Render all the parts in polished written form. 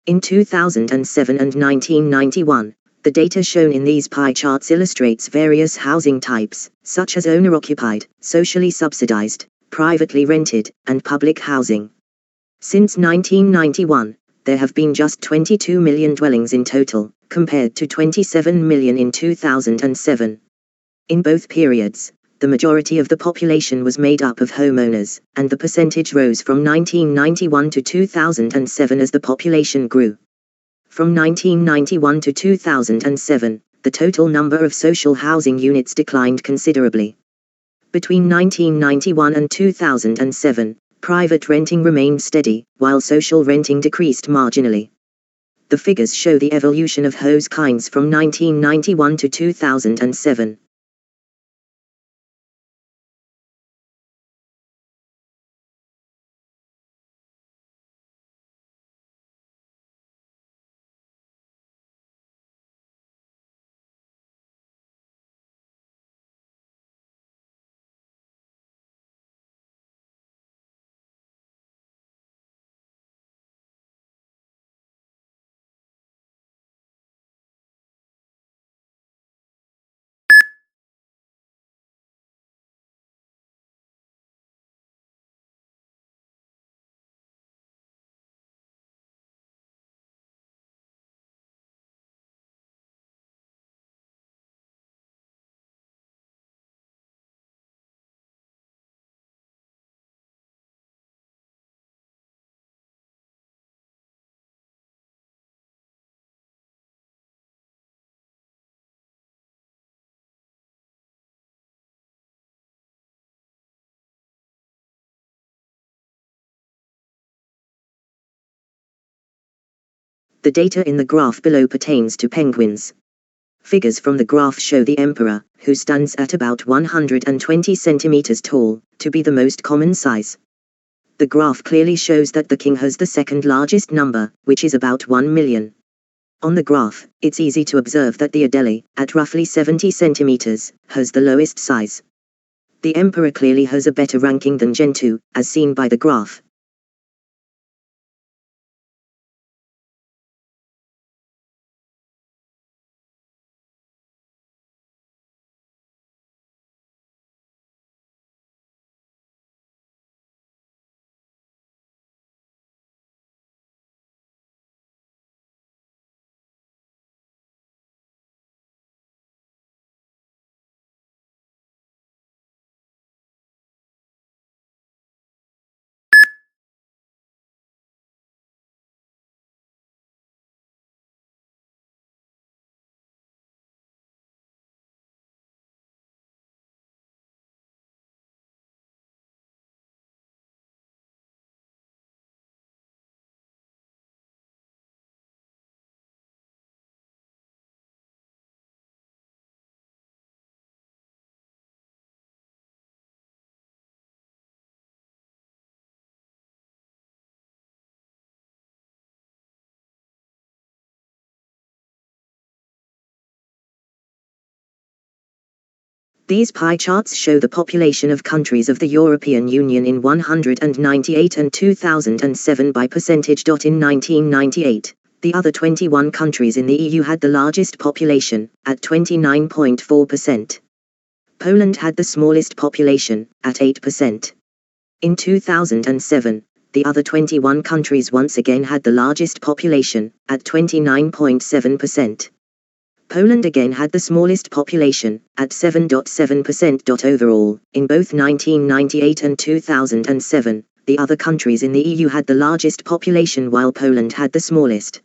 In 2007 and 1991, the data shown in these pie charts illustrates various housing types, such as owner-occupied, socially subsidized, privately rented, and public housing. Since 1991, there have been just 22 million dwellings in total, compared to 27 million in 2007. In both periods, the majority of the population was made up of homeowners, and the percentage rose from 1991 to 2007 as the population grew. From 1991 to 2007, the total number of social housing units declined considerably. Between 1991 and 2007, private renting remained steady, while social renting decreased marginally. The figures show the evolution of house kinds from 1991 to 2007. The data in the graph below pertains to penguins. Figures from the graph show the emperor, who stands at about 120 centimeters tall, to be the most common size. The graph clearly shows that the king has the second largest number, which is about 1 million. On the graph, it's easy to observe that the adelie, at roughly 70 centimeters, has the lowest size. The emperor clearly has a better ranking than Gentoo, as seen by the graph. These pie charts show the population of countries of the European Union in 198 and 2007 by percentage. In 1998, the other 21 countries in the EU had the largest population, at 29.4%. Poland had the smallest population, at 8%. In 2007, the other 21 countries once again had the largest population, at 29.7%. Poland again had the smallest population, at 7.7%. Overall, in both 1998 and 2007, the other countries in the EU had the largest population while Poland had the smallest.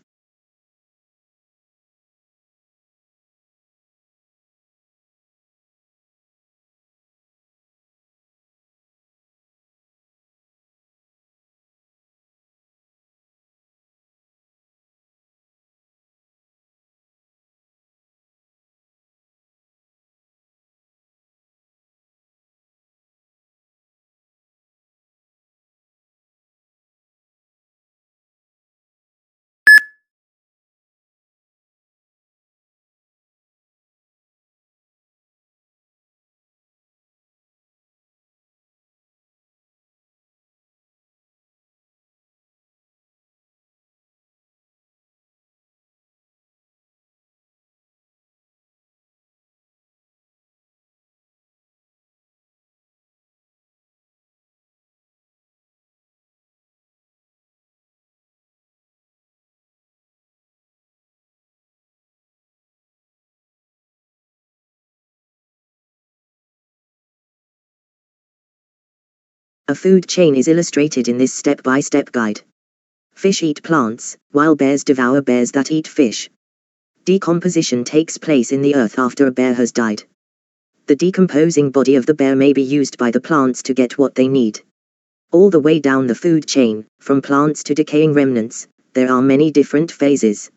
A food chain is illustrated in this step-by-step guide. Fish eat plants, while bears devour bears that eat fish. Decomposition takes place in the earth after a bear has died. The decomposing body of the bear may be used by the plants to get what they need. All the way down the food chain, from plants to decaying remnants, there are many different phases.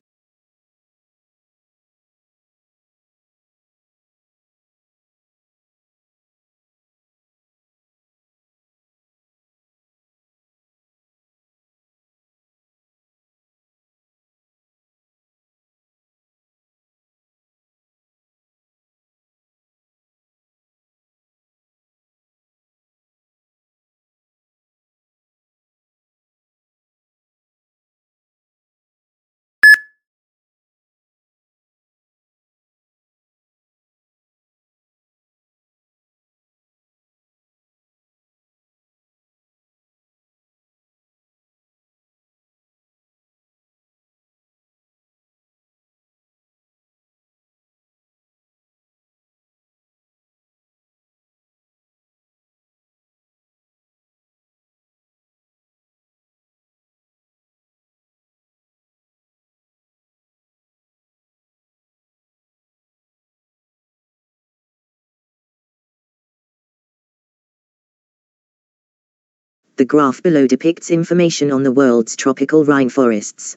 The graph below depicts information on the world's tropical rainforests.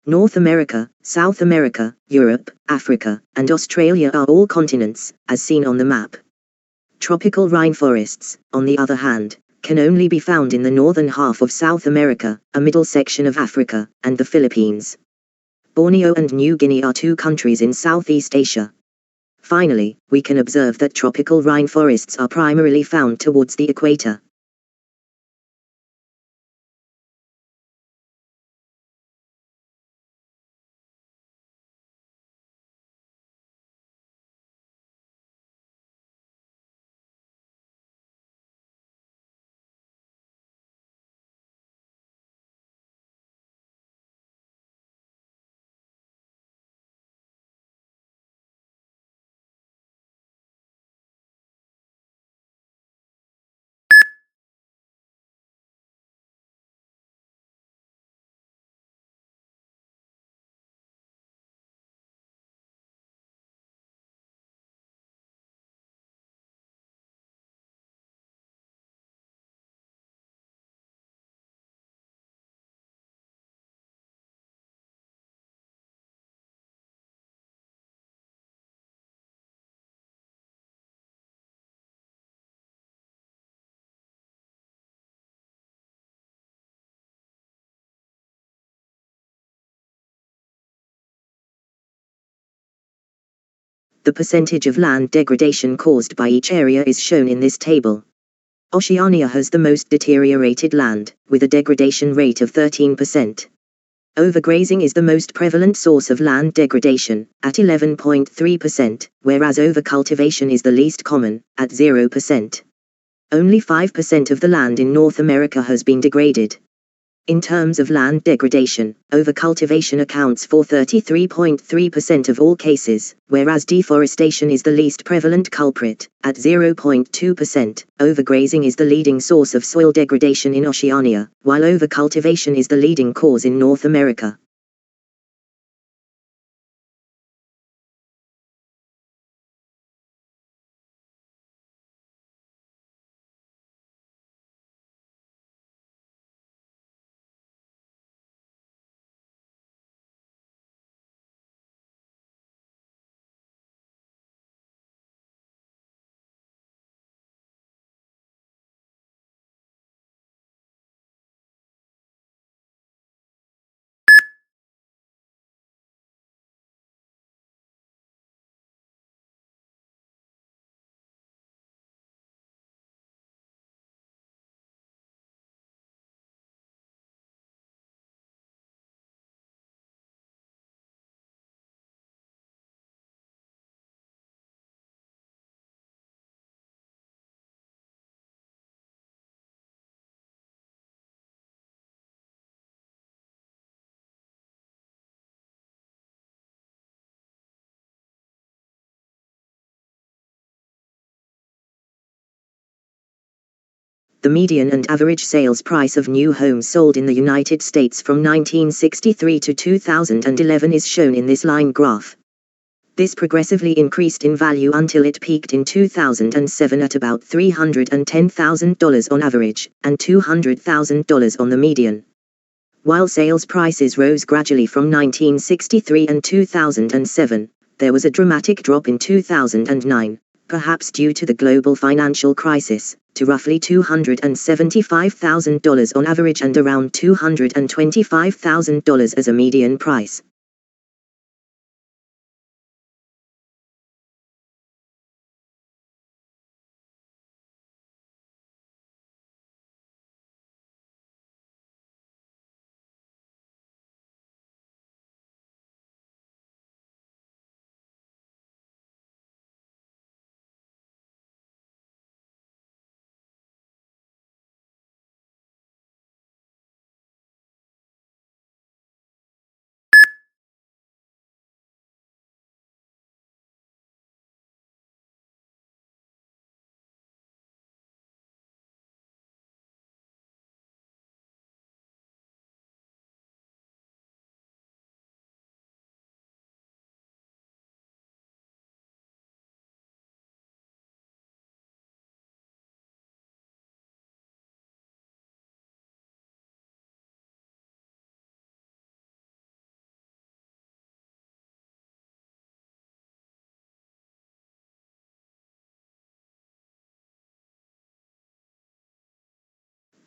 North America, South America, Europe, Africa, and Australia are all continents, as seen on the map. Tropical rainforests, on the other hand, can only be found in the northern half of South America, a middle section of Africa, and the Philippines. Borneo and New Guinea are two countries in Southeast Asia. Finally, we can observe that tropical rainforests are primarily found towards the equator. The percentage of land degradation caused by each area is shown in this table. Oceania has the most deteriorated land, with a degradation rate of 13%. Overgrazing is the most prevalent source of land degradation, at 11.3%, whereas overcultivation is the least common, at 0%. Only 5% of the land in North America has been degraded. In terms of land degradation, overcultivation accounts for 33.3% of all cases, whereas deforestation is the least prevalent culprit, at 0.2%. Overgrazing is the leading source of soil degradation in Oceania, while overcultivation is the leading cause in North America. The median and average sales price of new homes sold in the United States from 1963 to 2011 is shown in this line graph. This progressively increased in value until it peaked in 2007 at about $310,000 on average, and $200,000 on the median. While sales prices rose gradually from 1963 and 2007, there was a dramatic drop in 2009, perhaps due to the global financial crisis, to roughly $275,000 on average and around $225,000 as a median price.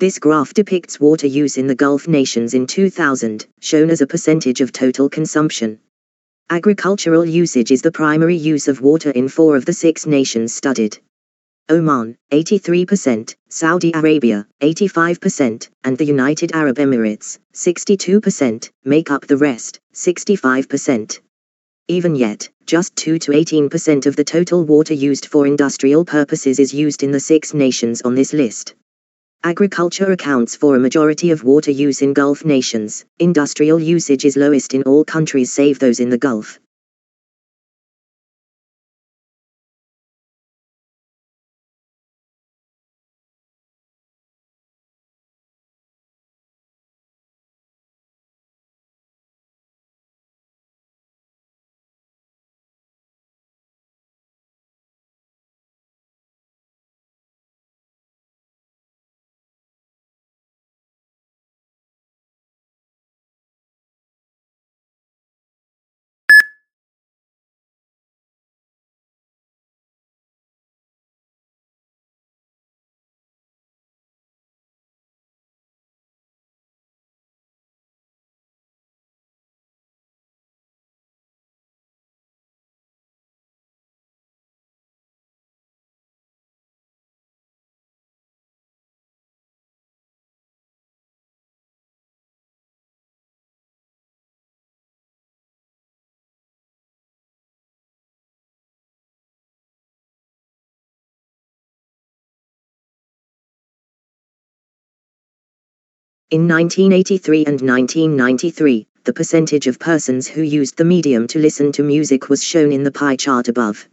This graph depicts water use in the Gulf nations in 2000, shown as a percentage of total consumption. Agricultural usage is the primary use of water in 4 of the 6 nations studied. Oman, 83%, Saudi Arabia, 85%, and the United Arab Emirates, 62%, make up the rest, 65%. Even yet, just 2 to 18% of the total water used for industrial purposes is used in the 6 nations on this list. Agriculture accounts for a majority of water use in Gulf nations. Industrial usage is lowest in all countries save those in the Gulf. In 1983 and 1993, the percentage of persons who used the medium to listen to music was shown in the pie chart above.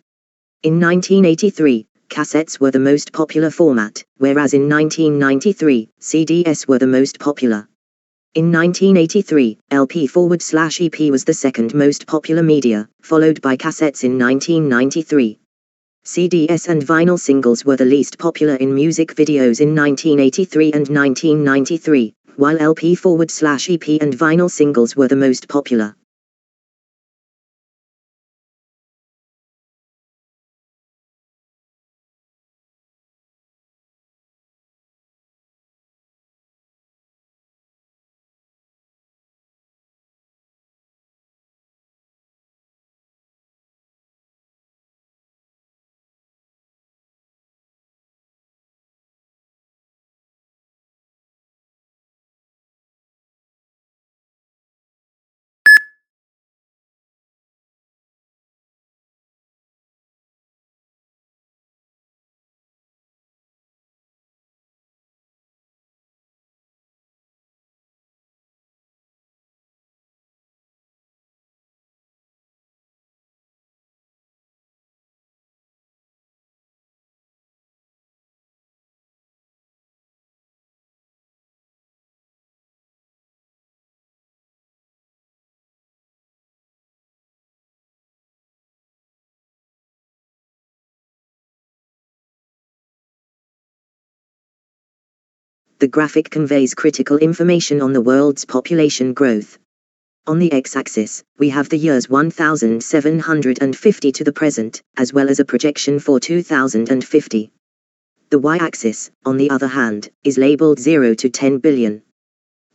In 1983, cassettes were the most popular format, whereas in 1993, CDs were the most popular. In 1983, LP/EP was the second most popular media, followed by cassettes in 1993. CDs and vinyl singles were the least popular in music videos in 1983 and 1993, while LP/EP and vinyl singles were the most popular. The graphic conveys critical information on the world's population growth. On the x-axis, we have the years 1750 to the present, as well as a projection for 2050. The y-axis, on the other hand, is labeled 0 to 10 billion.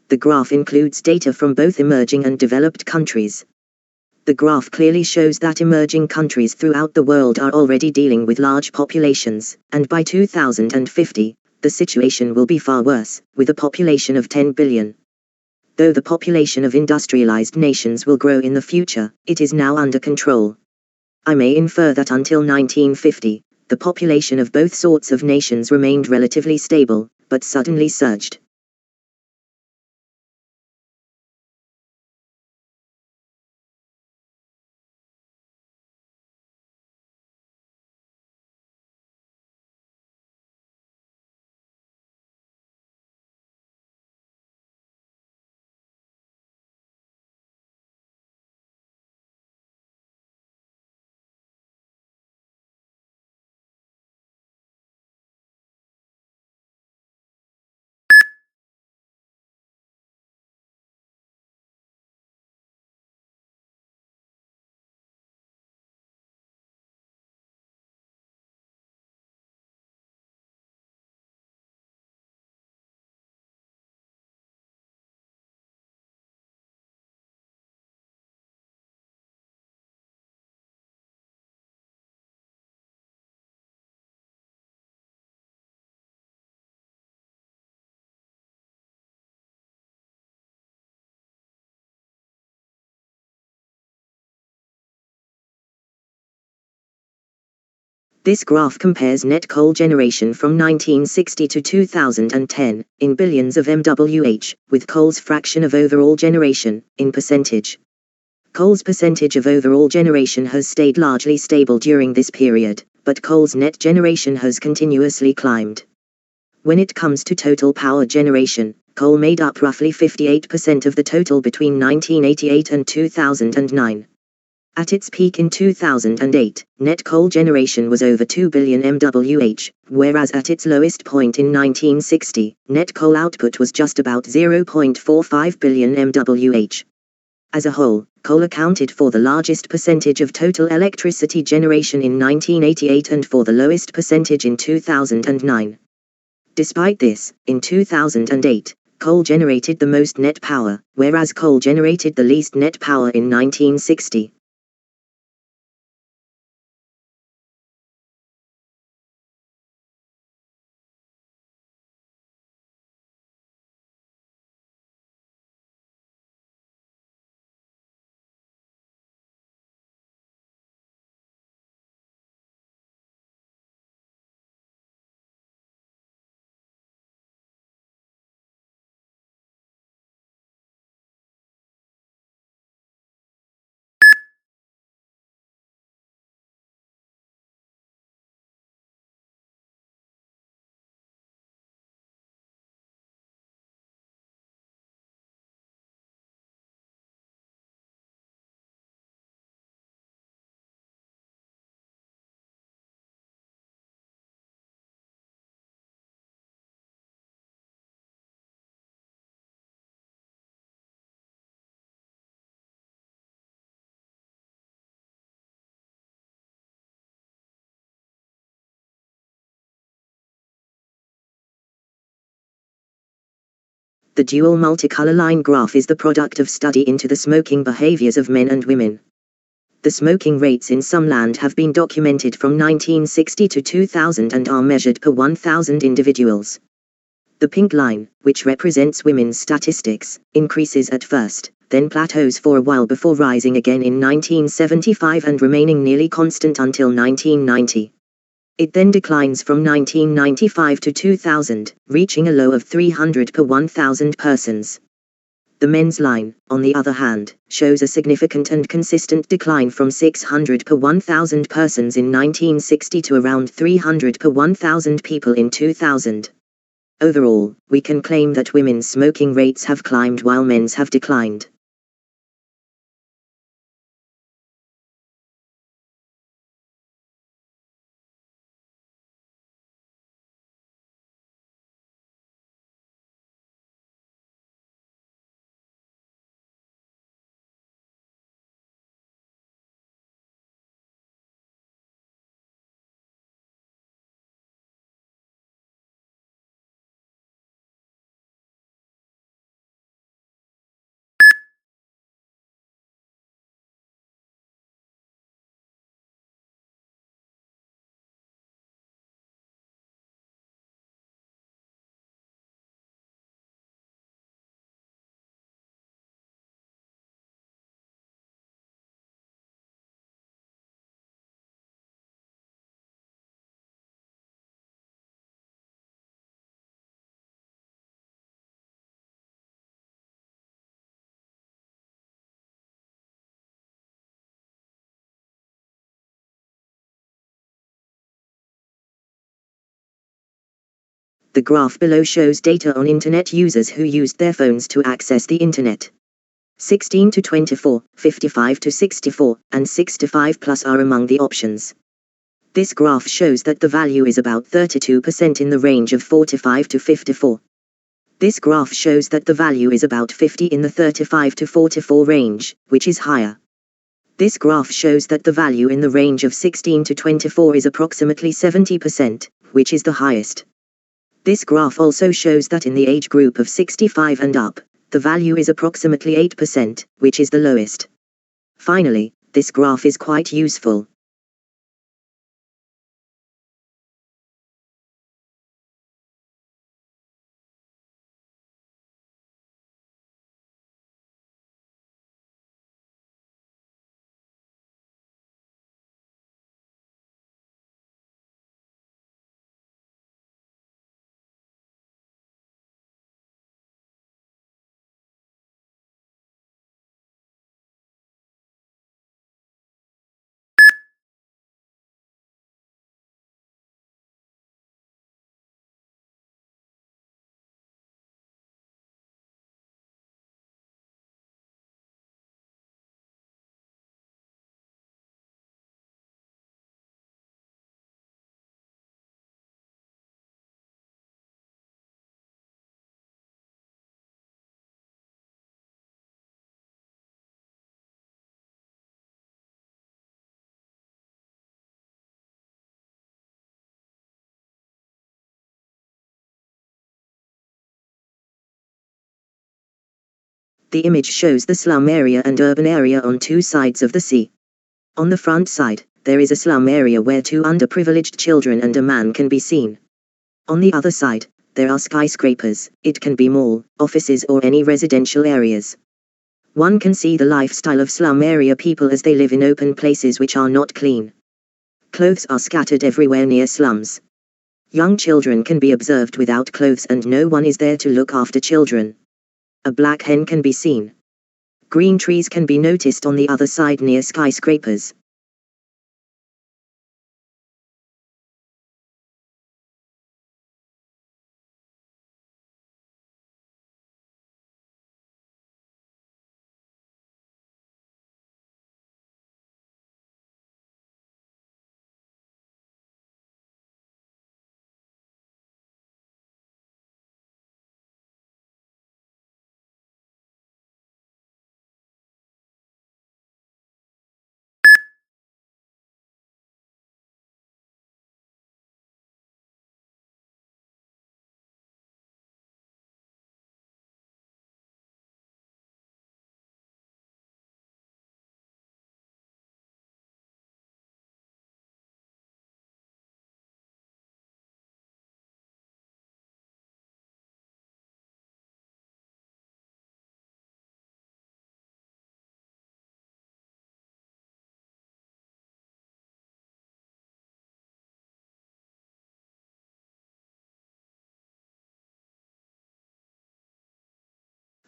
The graph includes data from both emerging and developed countries. The graph clearly shows that emerging countries throughout the world are already dealing with large populations, and by 2050, the situation will be far worse, with a population of 10 billion. Though the population of industrialized nations will grow in the future, it is now under control. I may infer that until 1950, the population of both sorts of nations remained relatively stable, but suddenly surged. This graph compares net coal generation from 1960 to 2010, in billions of MWH, with coal's fraction of overall generation, in percentage. Coal's percentage of overall generation has stayed largely stable during this period, but coal's net generation has continuously climbed. When it comes to total power generation, coal made up roughly 58% of the total between 1988 and 2009. At its peak in 2008, net coal generation was over 2 billion MWH, whereas at its lowest point in 1960, net coal output was just about 0.45 billion MWH. As a whole, coal accounted for the largest percentage of total electricity generation in 1988 and for the lowest percentage in 2009. Despite this, in 2008, coal generated the most net power, whereas coal generated the least net power in 1960. The dual multicolor line graph is the product of study into the smoking behaviors of men and women. The smoking rates in some land have been documented from 1960 to 2000 and are measured per 1,000 individuals. The pink line, which represents women's statistics, increases at first, then plateaus for a while before rising again in 1975 and remaining nearly constant until 1990. It then declines from 1995 to 2000, reaching a low of 300 per 1,000 persons. The men's line, on the other hand, shows a significant and consistent decline from 600 per 1,000 persons in 1960 to around 300 per 1,000 people in 2000. Overall, we can claim that women's smoking rates have climbed while men's have declined. The graph below shows data on internet users who used their phones to access the internet. 16 to 24, 55 to 64, and 65 plus are among the options. This graph shows that the value is about 32% in the range of 45 to 54. This graph shows that the value is about 50 in the 35 to 44 range, which is higher. This graph shows that the value in the range of 16 to 24 is approximately 70%, which is the highest. This graph also shows that in the age group of 65 and up, the value is approximately 8%, which is the lowest. Finally, this graph is quite useful. The image shows the slum area and urban area on two sides of the sea. On the front side, there is a slum area where two underprivileged children and a man can be seen. On the other side, there are skyscrapers, it can be mall, offices or any residential areas. One can see the lifestyle of slum area people as they live in open places which are not clean. Clothes are scattered everywhere near slums. Young children can be observed without clothes and no one is there to look after children. A black hen can be seen. Green trees can be noticed on the other side near skyscrapers.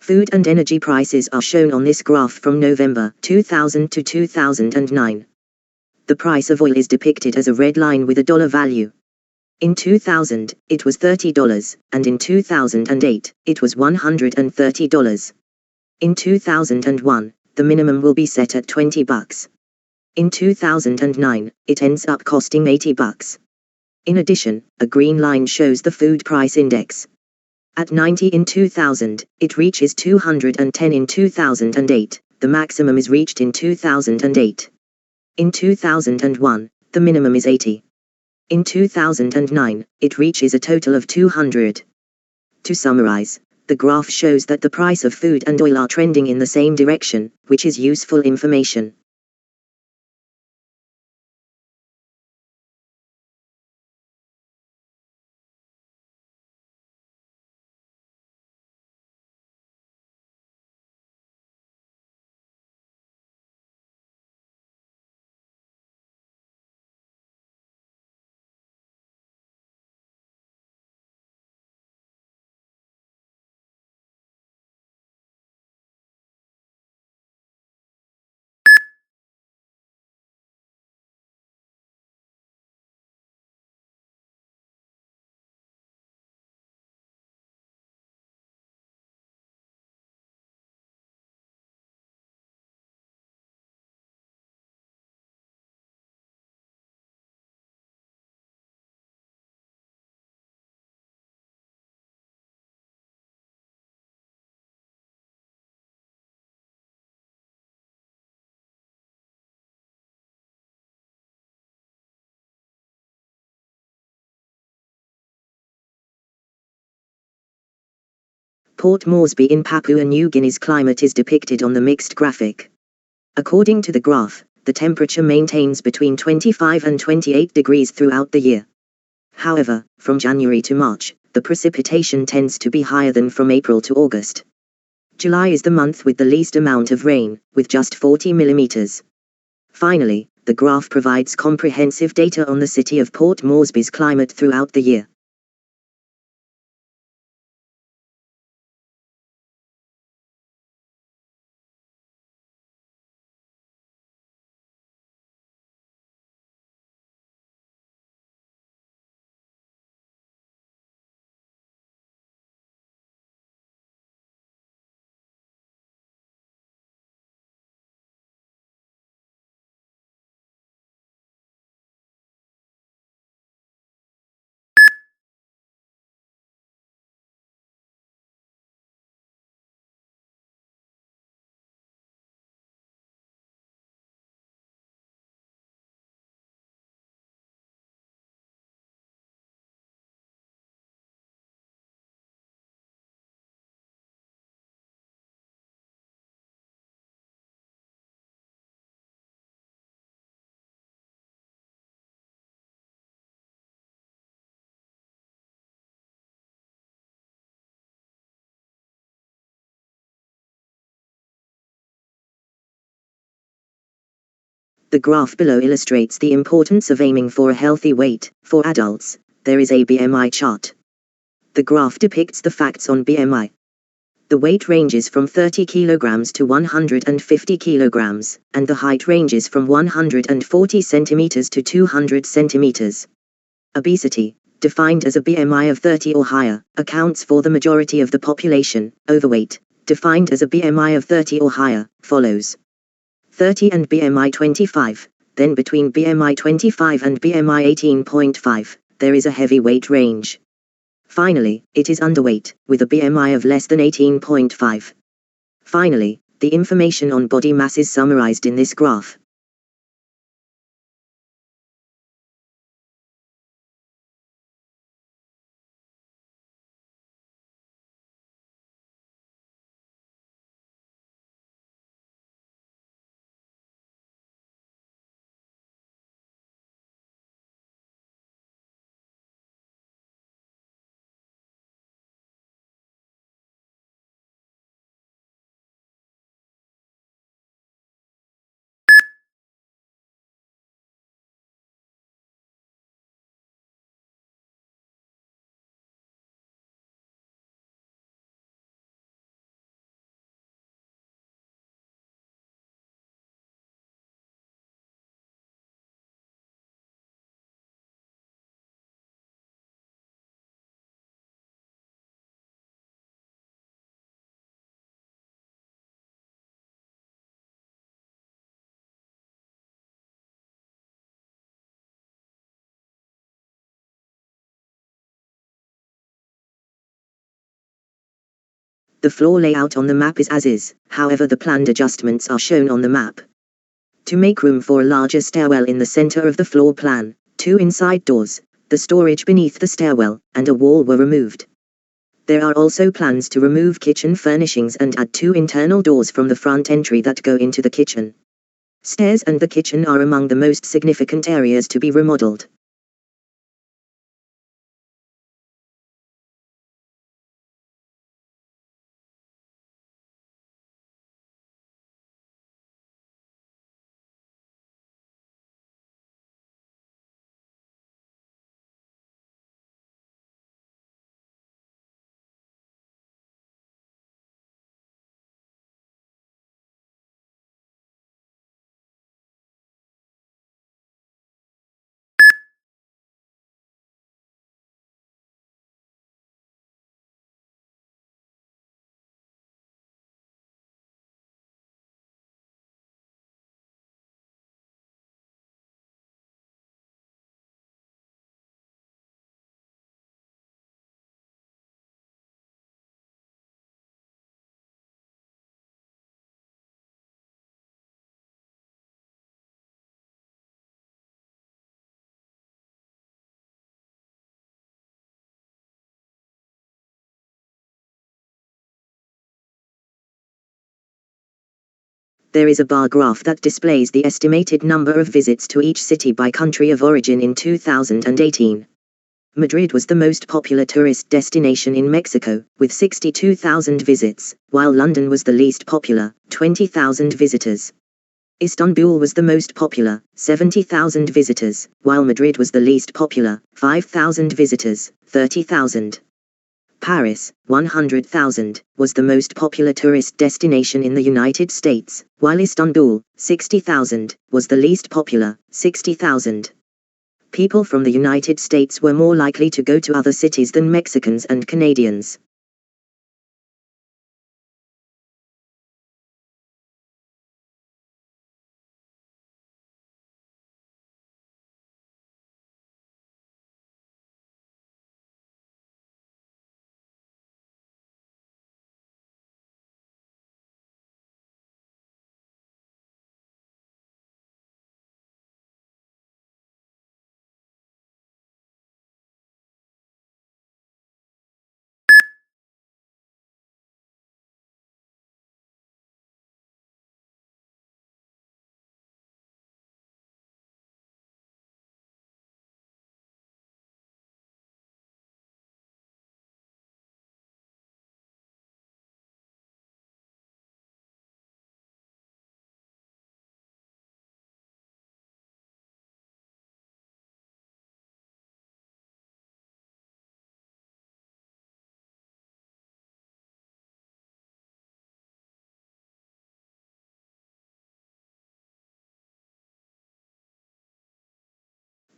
Food and energy prices are shown on this graph from November 2000 to 2009. The price of oil is depicted as a red line with a dollar value. In 2000, it was $30, and in 2008, it was $130. In 2001, the minimum will be set at $20. In 2009, it ends up costing $80. In addition, a green line shows the food price index. At 90 in 2000, it reaches 210 in 2008, the maximum is reached in 2008. In 2001, the minimum is 80. In 2009, it reaches a total of 200. To summarize, the graph shows that the price of food and oil are trending in the same direction, which is useful information. Port Moresby in Papua New Guinea's climate is depicted on the mixed graphic. According to the graph, the temperature maintains between 25 and 28 degrees throughout the year. However, from January to March, the precipitation tends to be higher than from April to August. July is the month with the least amount of rain, with just 40 millimeters. Finally, the graph provides comprehensive data on the city of Port Moresby's climate throughout the year. The graph below illustrates the importance of aiming for a healthy weight. For adults, there is a BMI chart. The graph depicts the facts on BMI. The weight ranges from 30 kilograms to 150 kilograms, and the height ranges from 140 centimeters to 200 centimeters. Obesity, defined as a BMI of 30 or higher, accounts for the majority of the population. Overweight, defined as a BMI of 30 or higher, follows 30 and BMI 25, then between BMI 25 and BMI 18.5, there is a heavy weight range. Finally, it is underweight, with a BMI of less than 18.5. Finally, the information on body mass is summarized in this graph. The floor layout on the map is as is, however the planned adjustments are shown on the map. To make room for a larger stairwell in the center of the floor plan, 2 inside doors, the storage beneath the stairwell, and a wall were removed. There are also plans to remove kitchen furnishings and add 2 internal doors from the front entry that go into the kitchen. Stairs and the kitchen are among the most significant areas to be remodeled. There is a bar graph that displays the estimated number of visits to each city by country of origin in 2018. Madrid was the most popular tourist destination in Mexico, with 62,000 visits, while London was the least popular, 20,000 visitors. Istanbul was the most popular, 70,000 visitors, while Madrid was the least popular, 5,000 visitors, 30,000. Paris, 100,000, was the most popular tourist destination in the United States, while Istanbul, 60,000, was the least popular, 60,000. People from the United States were more likely to go to other cities than Mexicans and Canadians.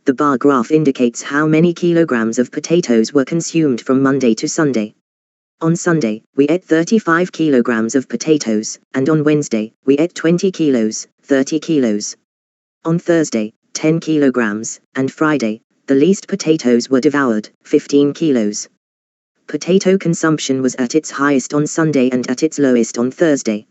The bar graph indicates how many kilograms of potatoes were consumed from Monday to Sunday. On Sunday, we ate 35 kilograms of potatoes, and on Wednesday, we ate 20 kilos, 30 kilos. On Thursday, 10 kilograms, and Friday, the least potatoes were devoured, 15 kilos. Potato consumption was at its highest on Sunday and at its lowest on Thursday.